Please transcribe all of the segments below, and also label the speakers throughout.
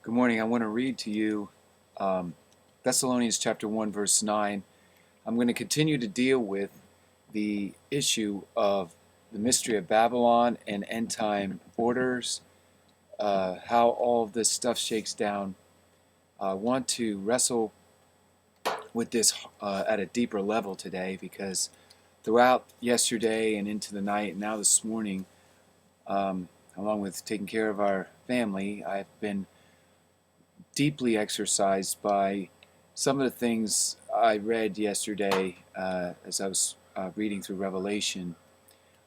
Speaker 1: Good morning. I want to read to you Thessalonians chapter 1, verse 9. I'm going to continue to deal with the issue of the mystery of Babylon and end time orders, how all of this stuff shakes down. I want to wrestle with this at a deeper level today because throughout yesterday and into the night and now this morning, along with taking care of our family, I've been deeply exercised by some of the things I read yesterday as I was reading through Revelation.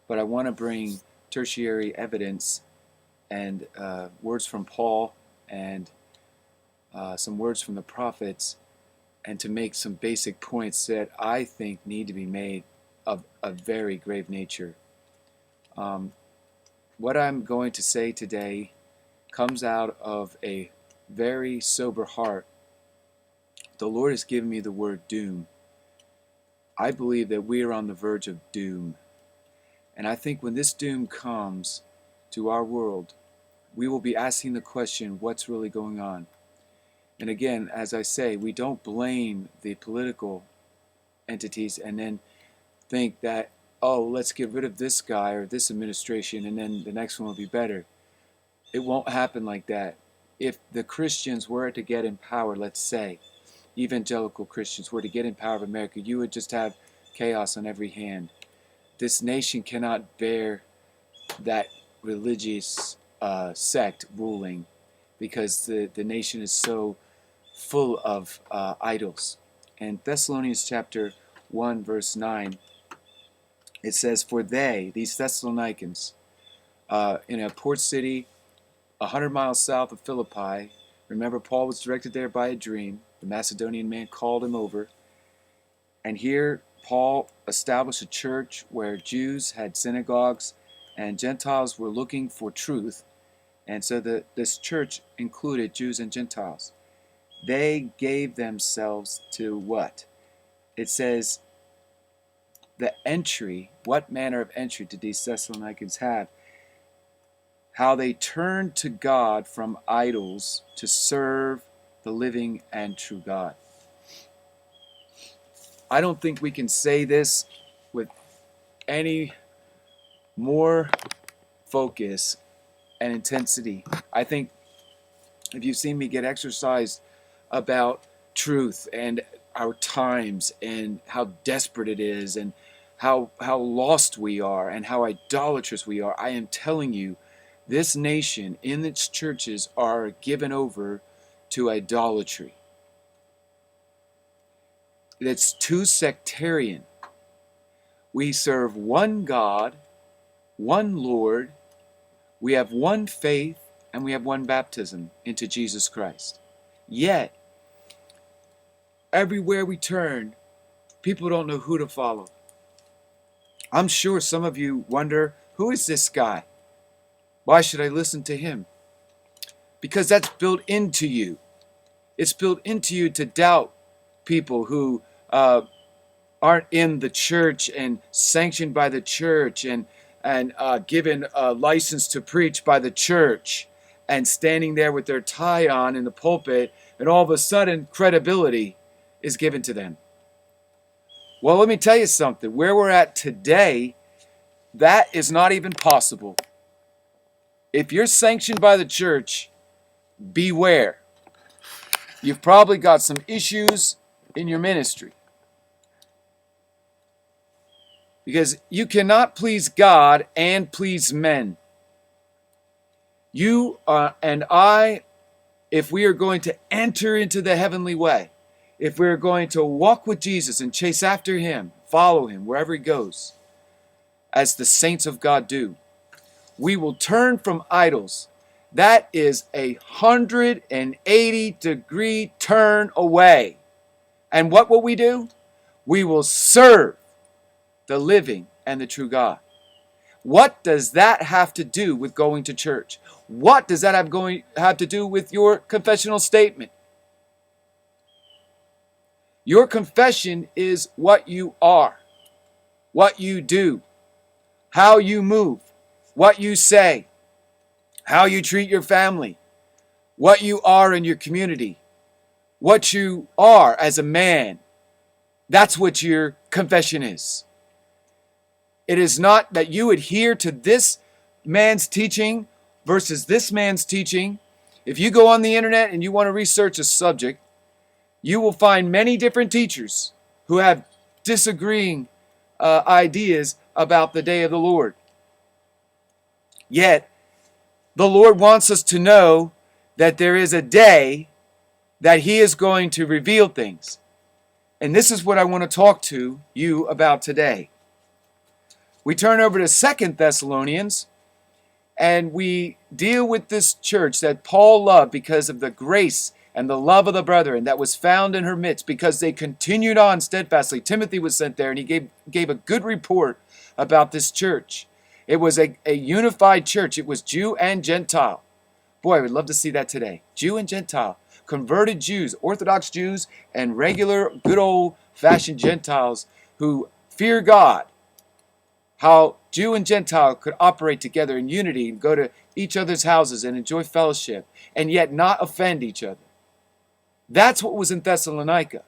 Speaker 1: But I want to bring tertiary evidence and words from Paul and some words from the prophets, and to make some basic points that I think need to be made of a very grave nature. What I'm going to say today comes out of a very sober heart. The Lord has given me the word doom. I believe that we are on the verge of doom. And I think when this doom comes to our world, we will be asking the question, what's really going on? And again, as I say, we don't blame the political entities and then think that, oh, let's get rid of this guy or this administration and then the next one will be better. It won't happen like that. If the Christians were to get in power, let's say, evangelical Christians were to get in power of America, you would just have chaos on every hand. This nation cannot bear that religious sect ruling because the nation is so full of idols. And Thessalonians chapter 1, verse 9, it says, for they, these Thessalonians, in a port city 100 miles south of Philippi. Remember, Paul was directed there by a dream. The Macedonian man called him over. And here, Paul established a church where Jews had synagogues and Gentiles were looking for truth. And so this church included Jews and Gentiles. They gave themselves to what? It says, the entry, what manner of entry did these Thessalonians have? How they turned to God from idols to serve the living and true God. I don't think we can say this with any more focus and intensity. I think if you've seen me get exercised about truth and our times and how desperate it is and how lost we are and how idolatrous we are, I am telling you, this nation in its churches are given over to idolatry. It's too sectarian. We serve one God, one Lord, we have one faith, and we have one baptism into Jesus Christ. Yet, everywhere we turn, people don't know who to follow. I'm sure some of you wonder, who is this guy? Why should I listen to him? Because that's built into you. It's built into you to doubt people who aren't in the church and sanctioned by the church and given a license to preach by the church and standing there with their tie on in the pulpit, and all of a sudden credibility is given to them. Well, let me tell you something. Where we're at today, that is not even possible. If you're sanctioned by the church, beware. You've probably got some issues in your ministry. Because you cannot please God and please men. You and I, if we are going to enter into the heavenly way, if we are going to walk with Jesus and chase after him, follow him wherever he goes, as the saints of God do, we will turn from idols. That is 180-degree turn away. And what will we do? We will serve the living and the true God. What does that have to do with going to church? What does that have to do with your confessional statement? Your confession is what you are, what you do, how you move, what you say, how you treat your family, what you are in your community, what you are as a man. That's what your confession is. It is not that you adhere to this man's teaching versus this man's teaching. If you go on the internet and you want to research a subject, you will find many different teachers who have disagreeing ideas about the day of the Lord. Yet, the Lord wants us to know that there is a day that He is going to reveal things. And this is what I want to talk to you about today. We turn over to 2 Thessalonians, and we deal with this church that Paul loved because of the grace and the love of the brethren that was found in her midst, because they continued on steadfastly. Timothy was sent there, and he gave a good report about this church. It was a unified church. It was Jew and Gentile. Boy, I would love to see that today. Jew and Gentile. Converted Jews, Orthodox Jews, and regular, good old-fashioned Gentiles who fear God. How Jew and Gentile could operate together in unity and go to each other's houses and enjoy fellowship and yet not offend each other. That's what was in Thessalonica.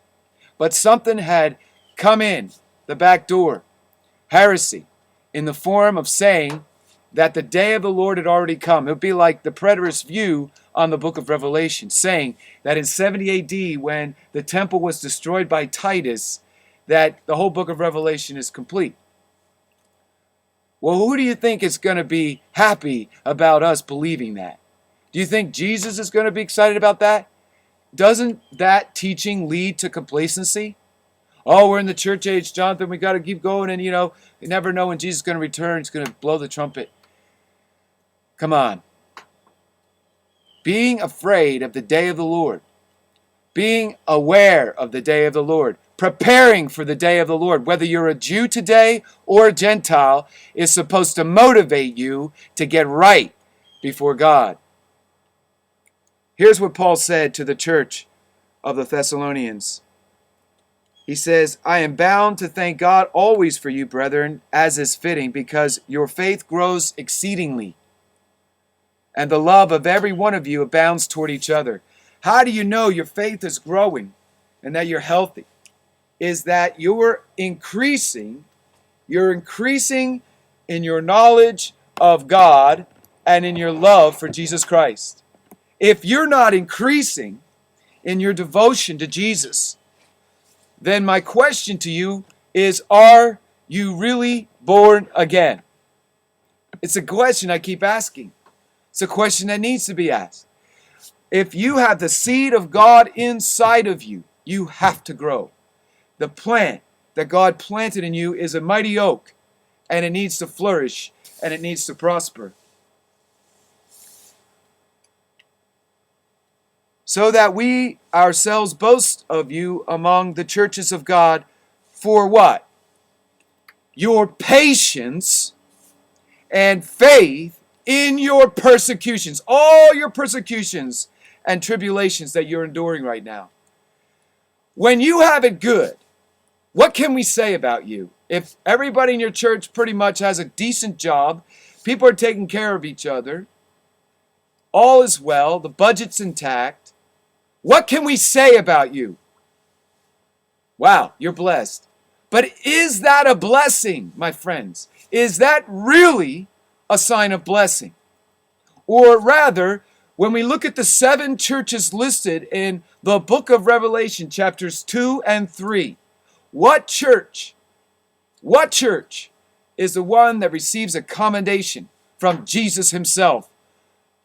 Speaker 1: But something had come in the back door. Heresy, in the form of saying that the day of the Lord had already come. It would be like the preterist view on the book of Revelation, saying that in 70 AD, when the temple was destroyed by Titus, that the whole book of Revelation is complete. Well, who do you think is going to be happy about us believing that? Do you think Jesus is going to be excited about that? Doesn't that teaching lead to complacency? Oh, we're in the church age, Jonathan. We got to keep going, and you never know when Jesus is going to return. He's going to blow the trumpet. Come on. Being afraid of the day of the Lord, being aware of the day of the Lord, preparing for the day of the Lord, whether you're a Jew today or a Gentile, is supposed to motivate you to get right before God. Here's what Paul said to the church of the Thessalonians. He says, I am bound to thank God always for you, brethren, as is fitting, because your faith grows exceedingly, and the love of every one of you abounds toward each other. How do you know your faith is growing and that you're healthy? Is that you're increasing in your knowledge of God and in your love for Jesus Christ. If you're not increasing in your devotion to Jesus, then my question to you is, are you really born again? It's a question I keep asking. It's a question that needs to be asked. If you have the seed of God inside of you, you have to grow. The plant that God planted in you is a mighty oak, and it needs to flourish, and it needs to prosper. So that we ourselves boast of you among the churches of God for what? Your patience and faith in your persecutions, all your persecutions and tribulations that you're enduring right now. When you have it good, what can we say about you? If everybody in your church pretty much has a decent job, people are taking care of each other, all is well, the budget's intact, what can we say about you? Wow, you're blessed. But is that a blessing, my friends? Is that really a sign of blessing? Or rather, when we look at the 7 churches listed in the book of Revelation, chapters 2 and 3, what church is the one that receives a commendation from Jesus himself,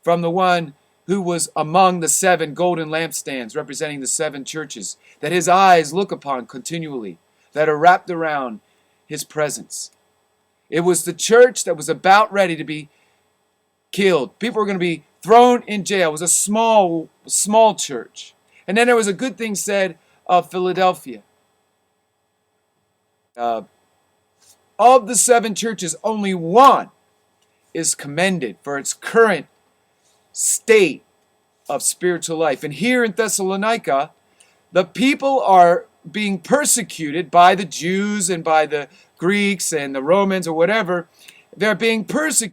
Speaker 1: from the one who was among the 7 golden lampstands representing the 7 churches, that his eyes look upon continually, that are wrapped around his presence? It was the church that was about ready to be killed. People were going to be thrown in jail. It was a small church. And then there was a good thing said of Philadelphia. Of the 7 churches, only one is commended for its current state of spiritual life. And here in Thessalonica, the people are being persecuted by the Jews and by the Greeks and the Romans or whatever. They're being persecuted